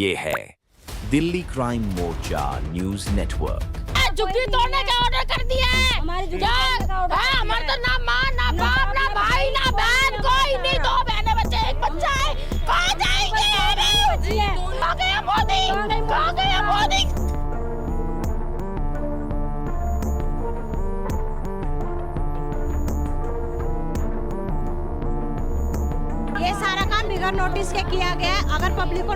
ये है दिल्ली क्राइम मोर्चा news network. झुग्गी तोड़ने का ऑर्डर कर दिया है। हमारे तो ना माँ ना बाप ना भाई ना बहन कोई नहीं, 2 बहनें बच्चे 1 बच्चा है। कहाँ जाएंगे? कहाँ गया मोदी? कहाँ गया मोदी? ये सारा काम बिगर नोटिस के किया गया है। अगर पब्लिक को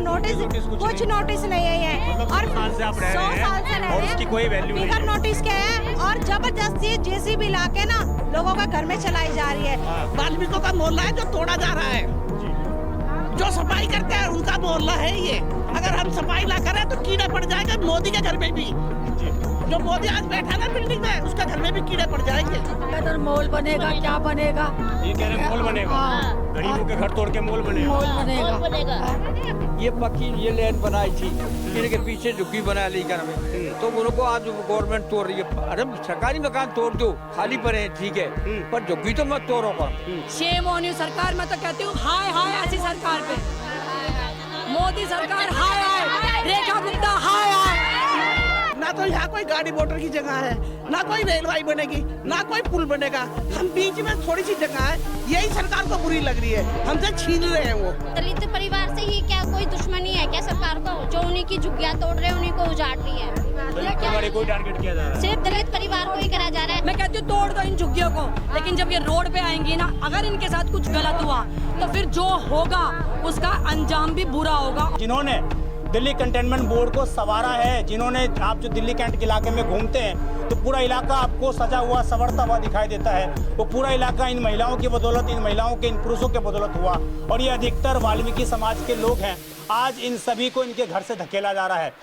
कुछ नोटिस नहीं है और 100 साल से रह रहे हैं बिगर नोटिस के है और जबरदस्ती जेसीबी ला के ना लोगों का घर में चलाई जा रही है। वाल्मीकियों का मोहल्ला है जो तोड़ा जा रहा है, जो सफाई करते हैं उनका मोहल्ला है ये। अगर हम सफाई ना करें तो कीड़े पड़ जाएंगे मोदी के घर में भी। जो मोदी आज बैठा ना बिल्डिंग में, उसका घर में भी कीड़े पड़ जाएंगे। इधर मॉल बनेगा, क्या बनेगा? ये कह रहे मॉल बनेगा, गरीबों के घर तोड़ के मॉल बनेगा। मॉल बनेगा। ये पक्की ये लैंड बनाई थी, इनके पीछे झुग्गी बना ली घर में, तो उनको आज गवर्नमेंट तोड़ रही है। अरे सरकारी मकान तोड़ दो, खाली पड़े हैं ठीक है, पर झुग्गी तो मत तोड़ो। शेम ऑन यू सरकार, मैं तो कहती हूँ हाय हाय ऐसी सरकार पे। मोदी सरकार हाय हाय, रेखा गुप्ता हाय हाय। ना तो यहाँ कोई गाड़ी मोटर की जगह है, ना कोई रेलवे बनेगी, ना कोई पुल बनेगा। हम बीच में थोड़ी सी जगह है, यही सरकार को बुरी लग रही है, हमसे छीन रहे हैं वो। दलित परिवार से ही क्या कोई दुश्मनी है क्या सरकार को? जो उन्हीं की झुग्गियाँ तोड़ रहे हैं उन्हीं को उजाड़ रही है। कोई टारगेट किया जा रहा है, सिर्फ दलित परिवार को ही करा जा रहा है। मैं कहती हूँ तोड़ दो इन झुग्गियों को, लेकिन जब ये रोड पे आएंगी ना, अगर इनके साथ कुछ गलत हुआ तो फिर जो होगा उसका अंजाम भी बुरा होगा। जिन्होंने दिल्ली कंटेनमेंट बोर्ड को संवारा है, जिन्होंने आप जो दिल्ली कैंट के इलाके में घूमते हैं तो पूरा इलाका आपको सजा हुआ संवरता हुआ दिखाई देता है। वो पूरा इलाका इन महिलाओं की बदौलत, इन महिलाओं के, इन पुरुषों के बदौलत हुआ और ये अधिकतर वाल्मीकि समाज के लोग हैं। आज इन सभी को इनके घर से धकेला जा रहा है।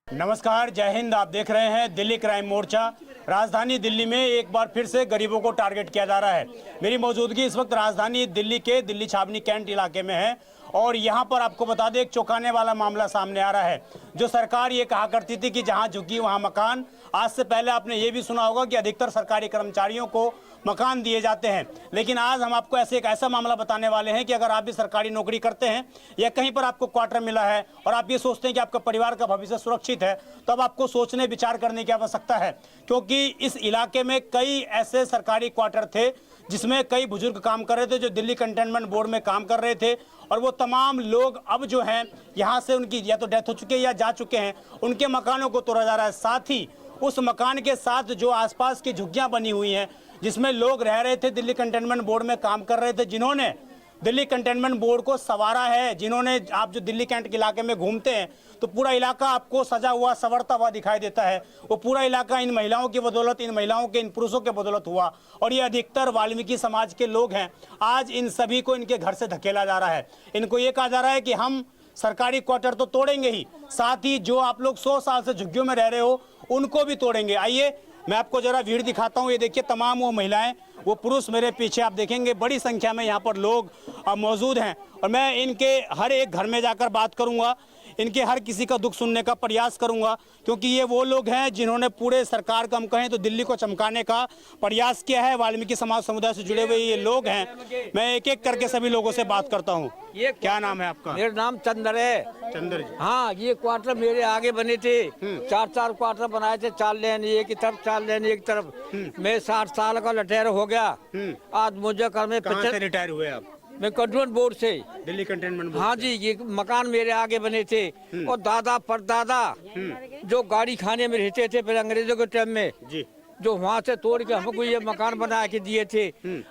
नमस्कार, जय हिंद। आप देख रहे हैं दिल्ली क्राइम मोर्चा। राजधानी दिल्ली में एक बार फिर से गरीबों को टारगेट किया जा रहा है। मेरी मौजूदगी इस वक्त राजधानी दिल्ली के दिल्ली छावनी कैंट इलाके में है और यहाँ पर आपको बता दें एक चौंकाने वाला मामला सामने आ रहा है। जो सरकार ये कहा करती थी कि जहाँ झुग्गी वहाँ मकान, आज से पहले आपने ये भी सुना होगा कि अधिकतर सरकारी कर्मचारियों को मकान दिए जाते हैं। लेकिन आज हम आपको एक ऐसा मामला बताने वाले हैं कि अगर आप भी सरकारी नौकरी करते हैं या कहीं पर आपको क्वार्टर मिला है और आप ये सोचते हैं कि आपका परिवार का भविष्य सुरक्षित है, तब आपको सोचने विचार करने की आवश्यकता है। क्योंकि इस इलाके में कई ऐसे सरकारी क्वार्टर थे जिसमें कई बुजुर्ग काम कर रहे थे, जो दिल्ली कंटेनमेंट बोर्ड में काम कर रहे थे, और वो तमाम लोग अब जो हैं यहाँ से उनकी या तो डेथ हो चुकी है या जा चुके हैं, उनके मकानों को तोड़ा जा रहा है। साथ ही उस मकान के साथ जो आसपास की झुग्गियाँ बनी हुई हैं जिसमें लोग रह रहे थे, दिल्ली कंटेनमेंट बोर्ड में काम कर रहे थे, जिन्होंने दिल्ली कंटेनमेंट बोर्ड को संवारा है, जिन्होंने, आप जो दिल्ली कैंट के इलाके में घूमते हैं तो पूरा इलाका आपको सजा हुआ संवरता हुआ दिखाई देता है। वो पूरा इलाका इन महिलाओं की बदौलत, इन महिलाओं के, इन पुरुषों के बदौलत हुआ और ये अधिकतर वाल्मीकि समाज के लोग हैं। आज इन सभी को इनके घर से धकेला जा रहा है। इनको ये कहा जा रहा है कि हम सरकारी क्वार्टर तो तोड़ेंगे ही, साथ ही जो आप लोग 100 साल से झुग्गियों में रह रहे हो उनको भी तोड़ेंगे। आइए मैं आपको जरा भीड़ दिखाता हूँ। ये देखिए तमाम वो महिलाएं, वो पुरुष मेरे पीछे आप देखेंगे बड़ी संख्या में यहाँ पर लोग मौजूद हैं और मैं इनके हर एक घर में जाकर बात करूँगा, इनके हर किसी का दुख सुनने का प्रयास करूंगा, क्योंकि ये वो लोग हैं जिन्होंने पूरे सरकार का, हम कहें तो दिल्ली को चमकाने का प्रयास किया है। वाल्मीकि समाज समुदाय से जुड़े हुए ये लोग हैं। मैं एक एक करके सभी लोगों से बात करता हूँ। ये क्या नाम है आपका? मेरा नाम चंद्र है। चंद्र जी। हाँ, ये क्वार्टर मेरे आगे बने थे, 4 क्वार्टर बनाए थे, 4 लेन एक की तरफ, 4 लेन एक तरफ। मैं 60 साल का रिटायर हो गया। आज मुझे कर में रिटायर हुए आप? मैं कंटेनमेंट बोर्ड से, दिल्ली कंटेनमेंट बोर्ड। हाँ जी, ये मकान मेरे आगे बने थे और दादा परदादा जो गाड़ी खाने में रहते थे फिर अंग्रेजों के टाइम में जी, जो वहाँ से तोड़ के हमको ये मकान बना के दिए थे।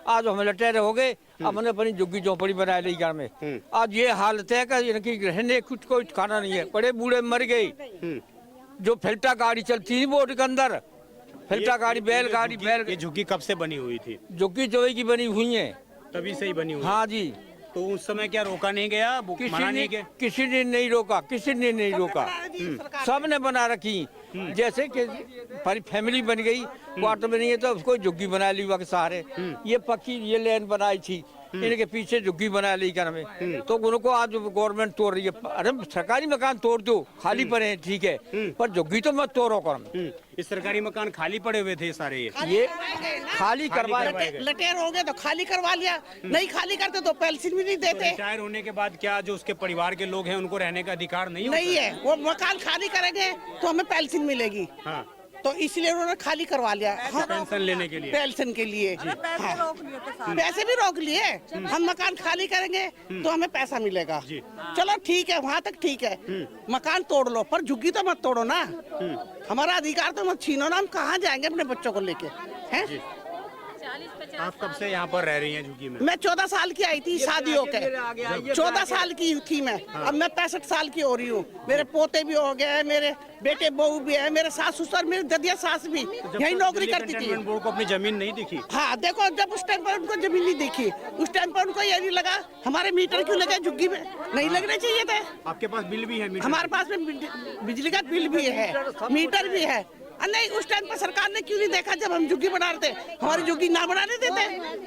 आज हम लटेरे हो गए, हमने अपनी झुग्गी झोपड़ी बना ली घर में। आज ये हालत है कि इनकी रहने कुछ कोई ठिकाना नहीं है। बड़े बूढ़े मर गए। जो फिल्टा गाड़ी चलती थी बोर्ड के अंदर, फिल्टा गाड़ी, बैलगाड़ी। ये झुग्गी कब से बनी हुई थी? झुग्गी जो की बनी हुई है, तभी से ही बनी हुई। हाँ जी। तो उस समय क्या रोका नहीं गया? किसी ने नहीं रोका, किसी ने नहीं रोका। सब ने बना रखी। जैसे कि फैमिली बन गई, क्वार्टर में नहीं है तो उसको झुग्गी बना ली वक्त सहारे। ये पक्की ये लैंड बनाई थी, इनके पीछे झुग्गी बना ली घर में, तो उनको आज गवर्नमेंट तोड़ रही है। अरे सरकारी मकान तोड़ दो, खाली पड़े हैं ठीक है, पर झुग्गी तो मत तोड़ो कर। इस सरकारी मकान खाली पड़े हुए थे सारे, ये खाली करवाए। लटेर हो गए तो खाली करवा लिया, नहीं खाली करते तो पेंशन भी नहीं देते। रिटायर होने के बाद क्या जो उसके परिवार के लोग हैं उनको रहने का अधिकार नहीं होता? नहीं है, वो मकान खाली करेंगे तो हमें पेंशन मिलेगी। हाँ, तो इसलिए उन्होंने खाली करवा लिया। हाँ, पेंशन लेने के लिए। पेंशन के लिए हाँ। पैसे भी रोक लिए। हम मकान खाली करेंगे तो हमें पैसा मिलेगा। चलो ठीक है, वहाँ तक ठीक है, मकान तोड़ लो पर झुग्गी तो मत तोड़ो ना, हमारा अधिकार तो मत छीनो ना। हम कहाँ जाएंगे अपने बच्चों को लेके हैं? आप कब से यहाँ पर रह रही हैं झुग्गी में? मैं 14 साल की आई थी शादी होकर, 14 साल की थी मैं। अब मैं 65 साल की हो रही हूँ। मेरे पोते भी हो गए, मेरे बेटे बहू भी है, मेरे सास ससुर, मेरी ददिया सास भी यही नौकरी करती थी। बोर्ड को अपनी जमीन नहीं दिखी? हाँ देखो, जब उस टाइम पर उनको जमीन नहीं दिखी, उस टाइम पर उनको ये नहीं लगा हमारे मीटर क्यों लगे झुग्गी में, नहीं लगने चाहिए थे। आपके पास बिल भी है? हमारे पास में बिजली का बिल भी है, मीटर भी है। नहीं, उस टाइम पर सरकार ने क्यों नहीं देखा जब हम झुग्गी बना रहे थे? हमारी झुग्गी ना बनाने देते,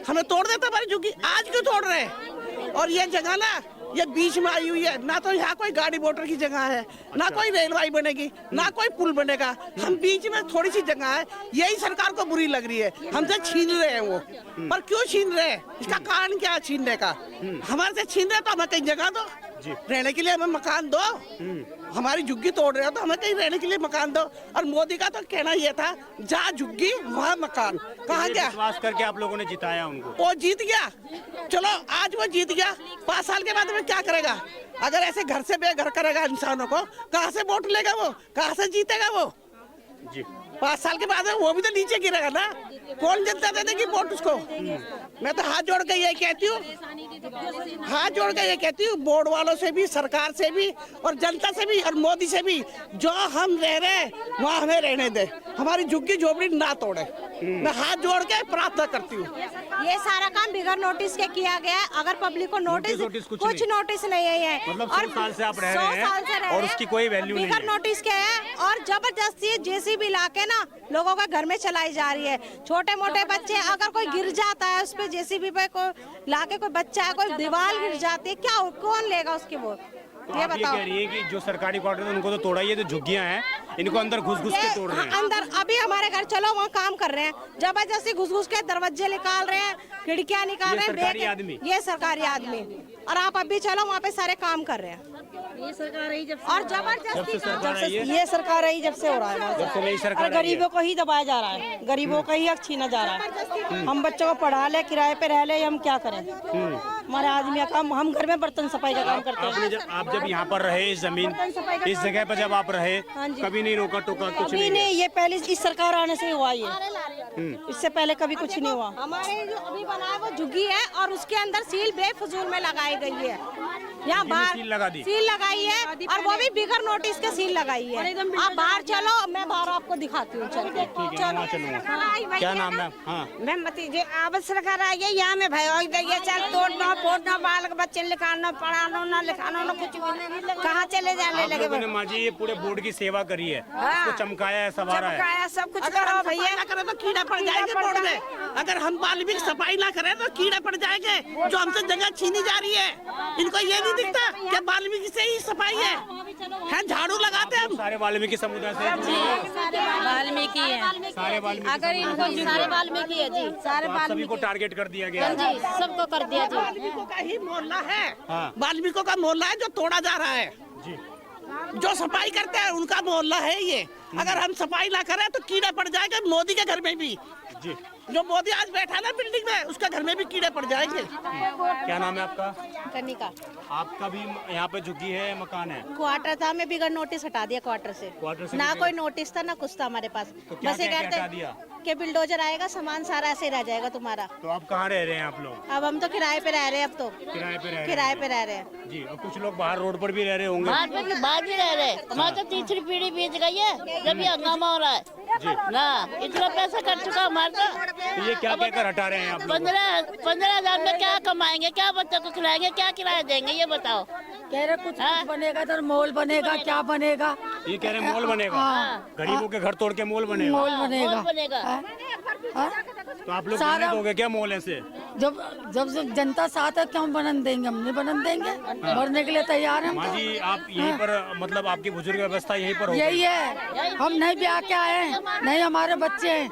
हमें तोड़ देते हमारी झुग्गी। आज क्यों तोड़ रहे हैं? और ये जगह ना, ये बीच में आई हुई है, ना तो यहाँ कोई गाड़ी मोटर की जगह है, ना कोई रेलवे बनेगी, ना कोई पुल बनेगा। हम बीच में थोड़ी सी जगह है, यही सरकार को बुरी लग रही है, हमसे छीन रहे हैं वो। पर क्यों छीन रहे हैं? इसका कारण क्या है छीनने का? हमारे से छीन रहे तो हमें कहीं जगह दो, रहने के लिए हमें मकान दो। हमारी झुग्गी तोड़ रहे हो तो हमें कहीं रहने के लिए मकान दो। और मोदी का तो कहना ये था, जहाँ झुग्गी वहाँ मकान। कहाँ गया? विश्वास करके आप लोगों ने जिताया उनको, वो जीत गया। चलो आज वो जीत गया, 5 साल के बाद में क्या करेगा? अगर ऐसे घर से बेघर करेगा इंसानों को, कहाँ से वोट लेगा वो, कहाँ से जीतेगा वो? 5 साल के बाद वो भी तो नीचे गिरेगा ना। कौन जनता दे देगी वोट उसको? मैं तो हाथ जोड़ के ये कहती हूँ, हाथ जोड़ के ये कहती हूँ, बोर्ड वालों से भी, सरकार से भी, और जनता से भी, और मोदी से भी, जो हम रह रहे हैं वहाँ हमें रहने दे, हमारी झुग्गी झोपड़ी ना तोड़े। मैं हाथ जोड़ के प्रार्थना करती हूँ। ये सारा काम बिगर नोटिस के किया गया है। अगर पब्लिक को नोटिस कुछ नोटिस नहीं है, मतलब 100 साल से आप रह रहे हैं और उसकी कोई वैल्यू नहीं है। बिगर नोटिस के है और जबरदस्ती जेसीबी लाके ना लोगों का घर में चलाई जा रही है। छोटे मोटे बच्चे, अगर कोई गिर जाता है उस पे जेसीबी पे को लाके, कोई बच्चा है, कोई दीवार गिर जाती है, क्या कौन लेगा उसकी वो? तो ये बताओ। कह रही है कि जो सरकारी क्वार्टर है उनको तो तोड़ा ही है, जो झुग्गियां हैं इनको अंदर घुस के तोड़ रहे हैं। अंदर अभी हमारे घर चलो वहाँ काम कर रहे हैं, जबरदस्ती घुस के दरवाजे निकाल रहे हैं, खिड़कियाँ निकाल रहे हैं। सरकारी आदमी, ये सरकारी आदमी, और आप अभी चलो वहाँ पे सारे काम कर रहे हैं। ये सरकार आई जब और जबरदस्ती ये सरकार आई जब से हो रहा है, जब से नई सरकार और गरीबों को ही दबाया जा रहा है, गरीबों का ही हक छीना जा रहा है। हम बच्चों को पढ़ा ले, किराए पे रह ले, हम क्या करें? हमारे आदमी का काम, हम घर में बर्तन सफाई का काम करते हैं। आप जब यहाँ पर रहे, इस जमीन, इस जगह पर जब आप रहे, कभी नहीं रोका टोका कुछ नहीं? ये पहले इस सरकार आने से हुआ, ये इससे पहले कभी कुछ नहीं हुआ। हमारे जो अभी बना है वो झुग्गी है और उसके अंदर सील बेफजूल में लगाई गई है। यहाँ बाहर सील लगाई है और वो भी बिगर नोटिस के सील लगाई है। आप बाहर चलो, मैं बाहर आपको दिखाती हूँ। क्या नाम है? हाँ, मैं मतीजे अब सरकार आई है, यहाँ में भाई चल तोड़ना फोड़ना, बाल के बच्चे लिखाना, पढ़ाना ना लिखाना ना, कुछ कहाँ चले जाने लगे? मैंने माँ जी ये पूरे बोर्ड की सेवा करी है, उसको चमकाया है, सवारा है, सब कुछ करो भैया। ना करें तो कीड़ा पड़ जाएंगे बोर्ड में। अगर हम वाल्मीकि सफाई ना करें तो कीड़ा पड़ जाएंगे, जो हमसे जगह छीनी जा रही है। इनको ये नहीं दिखता कि वाल्मीकि से ही सफाई है, झाड़ू लगाते हैं हम। सारे वाल्मीकि समुदाय से वाल्मीकि है, सारे वाल्मीकि, अगर इनको सारे वाल्मीकि है जी, सारे सभी को टारगेट कर दिया गया जी, सबको कर दिया जी। वाल्मीकि का ही मोहल्ला है, हाँ। वाल्मीकि का मोहल्ला है जो तोड़ा जा रहा है जी। जो सफाई करते हैं उनका मोहल्ला है ये। अगर हम सफाई ना करें तो कीड़े पड़ जाएंगे मोदी के घर में भी जी। जो मोदी आज बैठा ना बिल्डिंग में, उसका घर में भी कीड़े पड़ जाएंगे। क्या नाम है आपका? कनिका। आपका भी यहाँ पे झुग्गी है, मकान है? क्वार्टर था, मैं बिगर नोटिस हटा दिया क्वार्टर से ना कोई नोटिस था ना कुछ था हमारे पास। तो क्या बस ये हटा दिया कि बिल्डोजर आएगा, सामान सारा ऐसे रह जाएगा तुम्हारा। तो आप कहाँ रह रहे हैं आप लोग? अब हम तो किराए पे रह रहे हैं, अब तो किराए पे रह रहे हैं जी। और कुछ लोग बाहर रोड पर भी रह रहे होंगे? बाहर भी रह रहे, हमारी तो तीसरी पीढ़ी बीत गई है जब ये हंगामा हो रहा है ना। इतना पैसा कर चुका हमारा। तो ये क्या कहकर हटा रहे हैं आप लोग? 15,000 में क्या कमाएंगे, क्या बच्चों को खिलाएंगे, क्या किराया देंगे, ये बताओ। कह रहे कुछ बनेगा तो मॉल बनेगा, क्या बनेगा? ये कह रहे हैं मॉल बनेगा, गरीबों के घर तोड़ के मॉल बनेगा। मॉल बनेगा। बनेगा। तो आप लोग जाने दोगे क्या मॉल ऐसे? जब जब जब जनता साथ है क्यों बनन देंगे, हम नहीं बनन देंगे, मरने के लिए तैयार हैं हम माँ तो। जी आप यहीं पर मतलब आपकी बुजुर्ग व्यवस्था यहीं पर हो यही है, हम नहीं ब्याह के आए हैं, नहीं हमारे बच्चे हैं,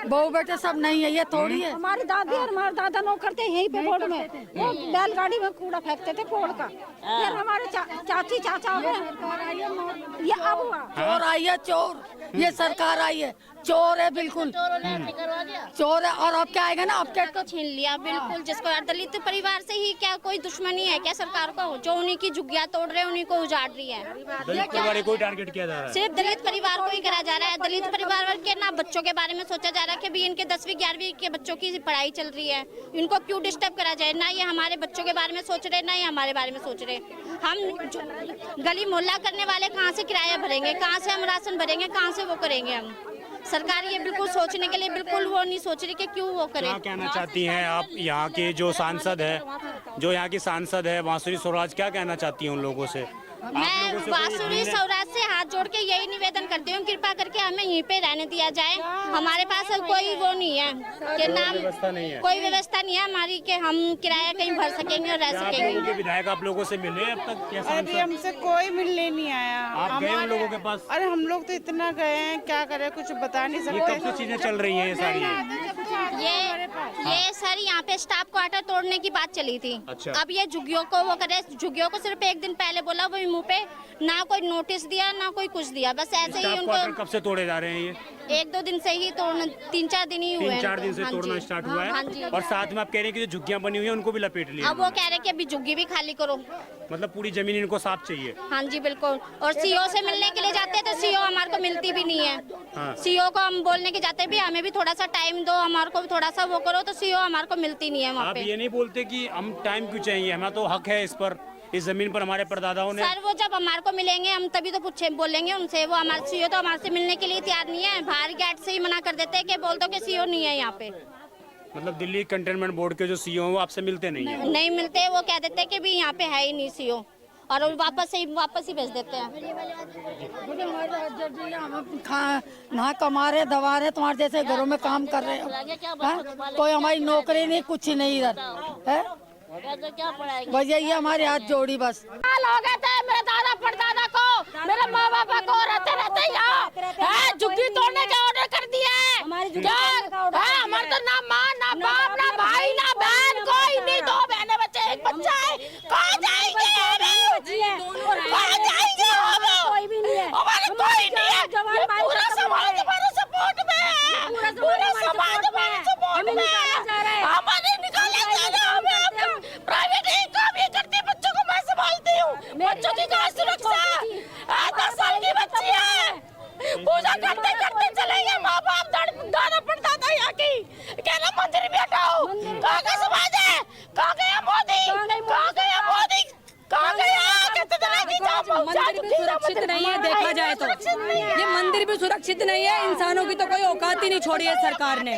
बहू बेटे सब नहीं है, ये थोड़ी है। हमारी दादी और हमारे दादा लोग करते हैं यहीं पे बोर्ड में, वो बैलगाड़ी में कूड़ा फेंकते थे पोड़ का। फिर हमारे चाची चाचा हो गए, ये अब हुआ चोर आई है, चोर, ये सरकार आई है, चोर है बिल्कुल, चोर है। और अब क्या आएगा ना, अब क्या को छीन लिया बिल्कुल, जिसको दलित परिवार से ही क्या कोई दुश्मनी है क्या सरकार को, जो उन्हीं की झुग्गियां तोड़ रहे हैं उन्हीं को उजाड़ रही है। दलित परिवार को टारगेट किया जा रहा है, सिर्फ दलित परिवार को ही करा जा रहा है। दलित परिवार के ना बच्चों के बारे में सोचा जा रहा है कि भी इनके 10वीं 11वीं के बच्चों की पढ़ाई चल रही है, इनको क्यों डिस्टर्ब करा जाए। ना ये हमारे बच्चों के बारे में सोच रहे, ना ये हमारे बारे में सोच रहे। हम गली मोहल्ला करने वाले कहाँ से किराया भरेंगे, कहाँ से हम राशन भरेंगे, कहाँ से वो करेंगे हम। सरकार ये बिल्कुल सोचने के लिए बिल्कुल वो नहीं सोच रही कि क्यों वो करे। क्या कहना चाहती हैं आप, यहाँ के जो सांसद है, जो यहाँ की सांसद है बांसुरी स्वराज, क्या कहना चाहती हैं उन लोगों से? मैं बांसुरी स्वराज से हाथ जोड़ के यही निवेदन करती हूँ, कृपा करके हमें यहीं पे रहने दिया जाए। हमारे पास कोई वो नहीं है कि नाम कोई व्यवस्था नहीं है हमारी कि हम किराया कहीं भर सकेंगे और रह सकेंगे। विधायक आप लोगों से मिले अब तक क्या? अरे हमसे कोई मिलने नहीं आया। आप गए उन लोगों के पास? अरे हम लोग तो इतना गए हैं, क्या करें, कुछ बता नहीं सकते। कब से चीजें चल रही हैं ये सारी? ये सर यहाँ पे स्टाफ क्वार्टर तोड़ने की बात चली थी। अच्छा। अब ये झुग्गियों को वो करे, झुग्गियों को सिर्फ एक दिन पहले बोला, वो मुंह पे ना कोई नोटिस दिया ना कोई कुछ दिया, बस ऐसे ही उनको। कब से तोड़े जा रहे हैं ये? 1-2 दिन से ही तोड़ना, 3-4 दिन ही हुए हैं। 3-4 दिन से तोड़ना स्टार्ट हुआ है। और साथ में आप कह रहे हैं कि जो झुग्गियां बनी हुई हैं उनको भी लपेट लिया। अब वो कह रहे हैं कि अभी झुग्गी भी खाली करो, मतलब पूरी जमीन इनको साफ चाहिए। हाँ जी बिल्कुल। और सीओ से मिलने के लिए जाते हैं तो सीओ हमारे को मिलती भी नहीं है। हाँ। सीओ को हम बोलने के जाते भी हमें भी थोड़ा सा टाइम दो, हमारे को भी थोड़ा सा वो करो, तो सीओ हमारे को मिलती नहीं है वहाँ आप पे। ये नहीं बोलते कि हम टाइम क्यों चाहिए, हमें तो हक है इस पर, इस जमीन पर हमारे परदादाओं ने। सर वो जब हमारे को मिलेंगे हम तभी तो पूछे बोलेंगे उनसे। वो हमारे सीओ तो हमारे से मिलने के लिए तैयार नहीं है, बाहर गेट से ही मना कर देते हैं कि बोल दो कि सीओ नहीं है यहाँ पे। मतलब दिल्ली कंटेनमेंट बोर्ड के जो सीईओ हैं वो आपसे मिलते नहीं है? नहीं मिलते, वो कह देते हैं कि भी यहाँ पे है ही नहीं सीओ, और वो वापस ही भेज देते हैं। ना कमा रहे दबा रहे, तुम्हारे जैसे घरों में काम कर रहे हो, कोई हमारी नौकरी नहीं, कुछ नहीं इधर है। क्या पढ़ाएगी? बस यही हमारे हाथ जोड़ी बस। हो गए थे मेरे दादा परदादा को, मेरे माँ बाप को रहते यहाँ झुग्गी तोड़ने का ऑर्डर कर दिया है। हमारे तो ना माँ ना बाप ना भाई ना बहन कोई नहीं, 2 बहने बच्चे, एक बच्चा है। कहाँ जाएंगे कहाँ जाएंगे कोई भी नहीं है, हमारे कोई नहीं है। पूरा समाज हमारे सपोर्ट में है, पूरा समाज हमारे सपोर्ट में है। हमारे निकाले जा रहे हैं, प्राइवेट काम ये करती है, बच्चों को मैं संभालती हूँ, बच्चों की कहाँ सुरक्षा? 10 साल की बच्ची है, पूजा करते करते चले गए माँ बाप, दाना पड़ता था यहाँ की, कहना मंदिर भी हटाओ। कहाँ का समाज है? कहाँ गया मोदी? कहाँ गया मोदी? कहाँ गया? मंदिर भी सुरक्षित नहीं है, देखा जाए तो ये मंदिर भी सुरक्षित नहीं है। इंसानों की तो कोई औकात ही नहीं छोड़ी है सरकार ने।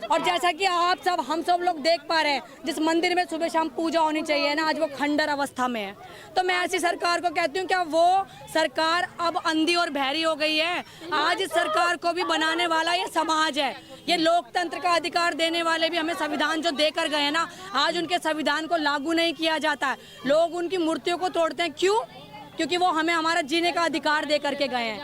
और जैसा कि आप सब हम सब लोग देख पा रहे हैं, जिस मंदिर में सुबह शाम पूजा होनी चाहिए ना, आज वो खंडर अवस्था में है। तो मैं ऐसी सरकार को कहती हूँ, क्या वो सरकार अब अंधी और बहरी हो गई है? आज इस सरकार को भी बनाने वाला ये समाज है, ये लोकतंत्र का अधिकार देने वाले भी हमें संविधान जो देकर गए हैं ना, आज उनके संविधान को लागू नहीं किया जाता है। लोग उनकी मूर्तियों को तोड़ते हैं, क्यों? क्योंकि वो हमें हमारा जीने का अधिकार दे करके गए हैं।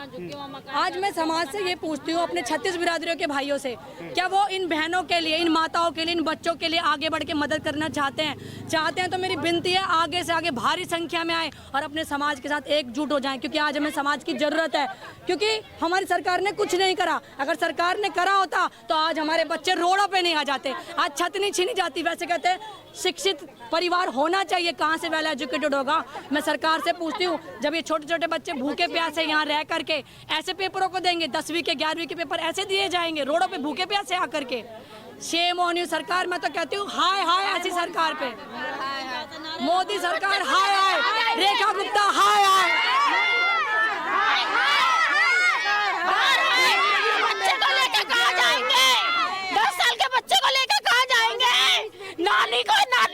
आज मैं समाज से ये पूछती हूँ, अपने 36 बिरादरियों के भाइयों से, क्या वो इन बहनों के लिए, इन माताओं के लिए, इन बच्चों के लिए आगे बढ़ के मदद करना चाहते हैं तो मेरी विनती है, आगे से आगे भारी संख्या में आए और अपने समाज के साथ एकजुट हो जाएं, क्योंकि आज हमें समाज की जरूरत है। क्योंकि हमारी सरकार ने कुछ नहीं करा, अगर सरकार ने करा होता तो आज हमारे बच्चे रोडों पे नहीं आ जाते, आज छत नहीं छीनी जाती। वैसे कहते हैं शिक्षित परिवार होना चाहिए, कहाँ से वेल एजुकेटेड होगा? मैं सरकार से पूछती हूँ, जब ये छोटे छोटे बच्चे भूखे प्यासे यहाँ रह करके ऐसे पेपरों को देंगे, 10वीं के 11वीं के पेपर ऐसे दिए जाएंगे रोडों पे भूखे प्यासे आकर के। शेम ऑन यू सरकार। मैं तो कहती हूँ हाय हाय ऐसी सरकार पे। मोदी सरकार हाय हाय, रेखा गुप्ता हाय हाय। बच्चे को लेकर कहाँ जाएंगे? 10 साल के बच्चे को लेकर कहाँ जाएंगे? नानी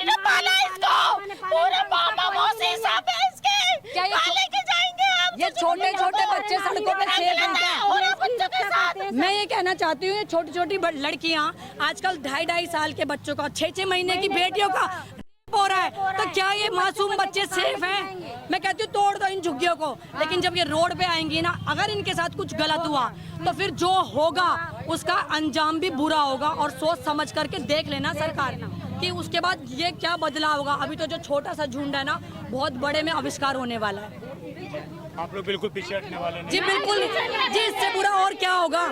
ने पाला इसको, पूरे मामा मौसी सब है इसके, क्या लेके जाएंगे हम? ये छोटे छोटे बच्चे सड़कों पे खेल रहे हैं, बच्चों के साथ मैं ये कहना चाहती हूँ, छोटी छोटी लड़कियाँ आजकल 2.5 साल के बच्चों का, 6 महीने की बेटियों का हो रहा है, तो क्या ये मासूम बच्चे सेफ हैं? मैं कहती हूँ तोड़ दो इन झुग्गियों को, लेकिन जब ये रोड पे आएंगी ना, अगर इनके साथ कुछ गलत हुआ तो फिर जो होगा उसका अंजाम भी बुरा होगा। और सोच समझ करके देख लेना सरकार कि उसके बाद ये क्या बदलाव होगा। अभी तो जो छोटा सा झुंड है ना, बहुत बड़े में आविष्कार होने वाला है। आप लोग बिल्कुल पीछे हटने वाले नहीं। जी बिल्कुल जी, इससे बुरा और क्या होगा।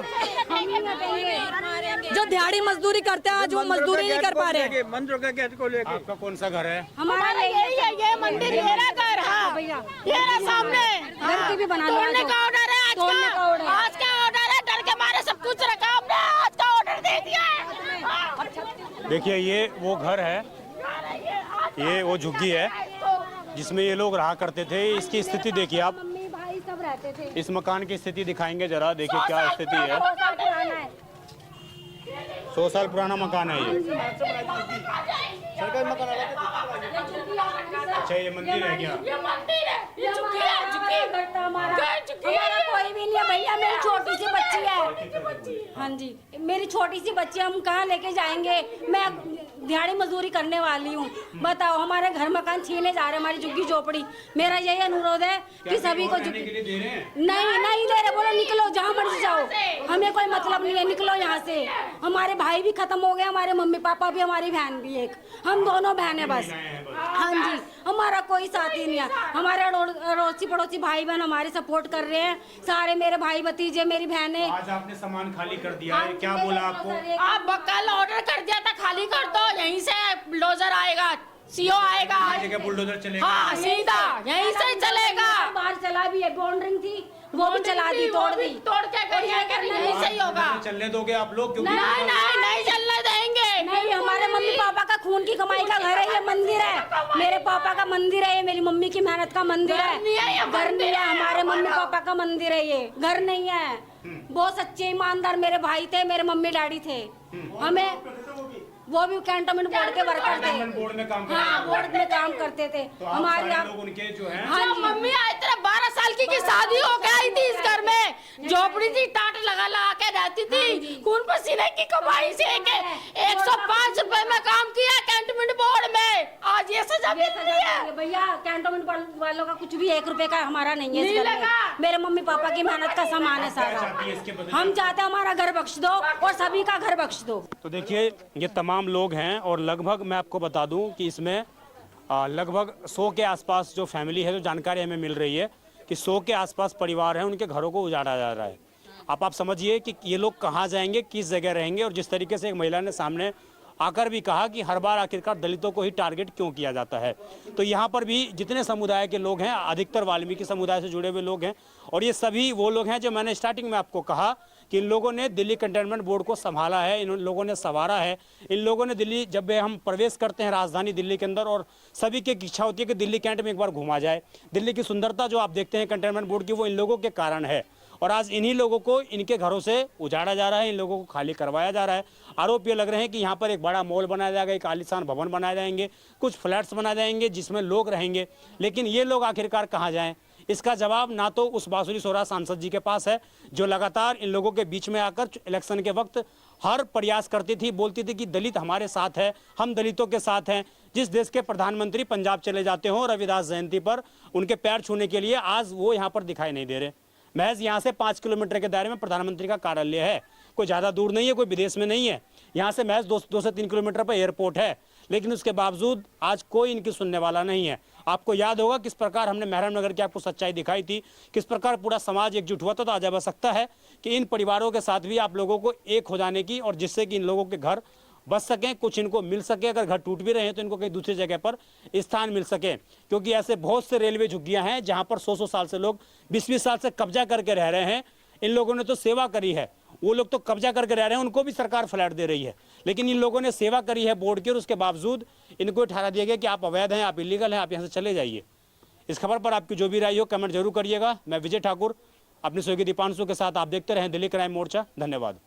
जो दिहाड़ी मजदूरी करते हैं आज वो मजदूरी नहीं कर पा रहे। मंदिरों के गेट को लेकर आपका कौन सा घर है? हमारा यही है, ये मंदिर मेरा घर है, ये रहा सामने। घर की भी बना लो, तोड़ने का ऑर्डर है आज का ऑर्डर है। डर के मारे सब कुछ रखा हमने, आज का ऑर्डर दे दिया है। देखिए ये वो घर है, ये वो झुग्गी है जिसमें ये लोग रहा करते थे। इसकी स्थिति देखिए आप, इस मकान की स्थिति दिखाएंगे जरा, देखिए क्या स्थिति है। 100 साल पुराना मकान है ये। सरकारी मकान अच्छा, ये मंदिर है क्या? ये मंदिर है, ये झुग्गी है, झुग्गी हमारा कोई भी नहीं है भैया, मेरी छोटी सी बच्ची है। हाँ जी, मेरी छोटी सी बच्ची, हम कहाँ लेके जाएंगे? मैं दिहाड़ी मजदूरी करने वाली हूँ, बताओ। हमारे घर मकान छीने जा रहे, हमारी झुग्गी झोपड़ी। मेरा यही अनुरोध है कि सभी को नहीं दे रहे, बोलो निकलो, जहाँ मर्जी जाओ, हमें कोई मतलब नहीं है, निकलो यहाँ से। हमारे भाई भी खत्म हो गए, हमारे मम्मी पापा भी, हमारी बहन भी एक, हम दोनों बहन है बस। हाँ जी, हमारा कोई साथी नहीं है। हमारे अड़ोसी पड़ोसी भाई बहन हमारे सपोर्ट कर रहे हैं सारे, मेरे भाई भतीजे, मेरी बहनें। आज आपने सामान खाली कर दिया है, क्या बोला आपको? आप कल ऑर्डर कर दिया था, खाली कर दो, यहीं से बुलडोजर आएगा, सीओ आएगा, जगह बुलडोजर चलेगा। हाँ सीधा यहीं से चलेगा। बाहर चला भी है, बाउंड्रिंग थी वो भी चला दी, तोड़ दी, तोड़ के नहीं सही होगा। चलने दोगे आप लोग? क्योंकि नहीं चलने देंगे। नहीं, हमारे मम्मी पापा का खून की कमाई का घर है, ये मंदिर है। मेरे पापा का मंदिर है, ये मेरी मम्मी की मेहनत का मंदिर है। घर नहीं है, हमारे मम्मी पापा का मंदिर है, ये घर नहीं है। बहुत सच्चे ईमानदार मेरे भाई थे, मेरे मम्मी डैडी थे। हमें वो भी कैंटोनमेंट बोर्ड के वर्कर थे, बोर्ड में काम बोर्ड में काम करते थे। हमारे लोग उनके जो है, हाँ मम्मी आज तेरा 12 साल की शादी हो गई थी, इस घर में झोपड़ी थी, टाट लगा के रहती थी, खून पसीने की कमाई से 105 रुपए में काम किया कैंटोनमेंट बोर्ड में। आज ये सजा मिलती है भैया। कैंटोनमेंट वालों का कुछ भी 1 रुपए का हमारा नहीं है, मेरे मम्मी पापा की मेहनत का सामान है सारा। हम चाहते हैं हमारा घर बख्श दो और सभी का घर बख्श दो। तो देखिए ये तमाम लोग हैं और लगभग मैं आपको बता दूं कि इसमें लगभग 100 के आसपास जो फैमिली है, जो जानकारी हमें मिल रही है कि 100 के आसपास परिवार हैं, उनके घरों को उजाड़ा जा रहा है। आप समझिए कि ये लोग कहाँ जाएंगे, किस जगह रहेंगे। और जिस तरीके से एक महिला ने सामने आकर भी कहा कि हर बार आखिरकार दलितों को ही टारगेट क्यों किया जाता है, तो यहाँ पर भी जितने समुदाय के लोग हैं, अधिकतर वाल्मीकि समुदाय से जुड़े हुए लोग हैं। और ये सभी वो लोग हैं जो मैंने स्टार्टिंग में आपको कहा कि इन लोगों ने दिल्ली कंटेनमेंट बोर्ड को संभाला है, इन लोगों ने संवारा है। इन लोगों ने दिल्ली, जब हम प्रवेश करते हैं राजधानी दिल्ली के अंदर, और सभी की इच्छा होती है कि दिल्ली कैंट में एक बार घुमा जाए। दिल्ली की सुंदरता जो आप देखते हैं कंटेनमेंट बोर्ड की, वो इन लोगों के कारण है। और आज इन्हीं लोगों को इनके घरों से उजाड़ा जा रहा है, इन लोगों को खाली करवाया जा रहा है। आरोप ये लग रहे हैं कि यहाँ पर एक बड़ा मॉल बनाया जाएगा, एक आलीशान भवन बनाए जाएंगे, कुछ फ्लैट्स बनाए जाएंगे जिसमें लोग रहेंगे। लेकिन ये लोग आखिरकार कहाँ जाएं, इसका जवाब ना तो उस बांसुरी सोरा सांसद जी के पास है, जो लगातार इन लोगों के बीच में आकर इलेक्शन के वक्त हर प्रयास करती थी, बोलती थी कि दलित हमारे साथ है, हम दलितों के साथ हैं। जिस देश के प्रधानमंत्री पंजाब चले जाते हों रविदास जयंती पर उनके पैर छूने के लिए, आज वो यहाँ पर दिखाई नहीं दे रहे। महज यहाँ से 5 किलोमीटर के दायरे में प्रधानमंत्री का कार्यालय है, कोई ज़्यादा दूर नहीं है, कोई विदेश में नहीं है। यहाँ से महज 2 से 3 किलोमीटर पर एयरपोर्ट है, लेकिन उसके बावजूद आज कोई इनकी सुनने वाला नहीं है। आपको याद होगा किस प्रकार हमने महरम नगर की आपको सच्चाई दिखाई थी, किस प्रकार पूरा समाज एकजुट हुआ था। तो आज आवश्यकता है कि इन परिवारों के साथ भी आप लोगों को एक हो जाने की, और जिससे कि इन लोगों के घर बच सकें, कुछ इनको मिल सके। अगर घर टूट भी रहे हैं तो इनको कहीं दूसरी जगह पर स्थान मिल सके, क्योंकि ऐसे बहुत से रेलवे झुग्गियां हैं जहां पर 100 साल से लोग 20 साल से कब्जा करके रह रहे हैं। इन लोगों ने तो सेवा करी है, वो लोग तो कब्जा करके रह रहे हैं, उनको भी सरकार फ्लैट दे रही है, लेकिन इन लोगों ने सेवा करी है बोर्ड की, और उसके बावजूद इनको ठहरा दिया गया कि आप अवैध हैं, आप इलीगल हैं, आप यहाँ से चले जाइए। इस खबर पर आपकी जो भी राय हो कमेंट जरूर करिएगा। मैं विजय ठाकुर अपनी सहयोगी दीपांशु के साथ, आप देखते रहें दिल्ली क्राइम मोर्चा। धन्यवाद।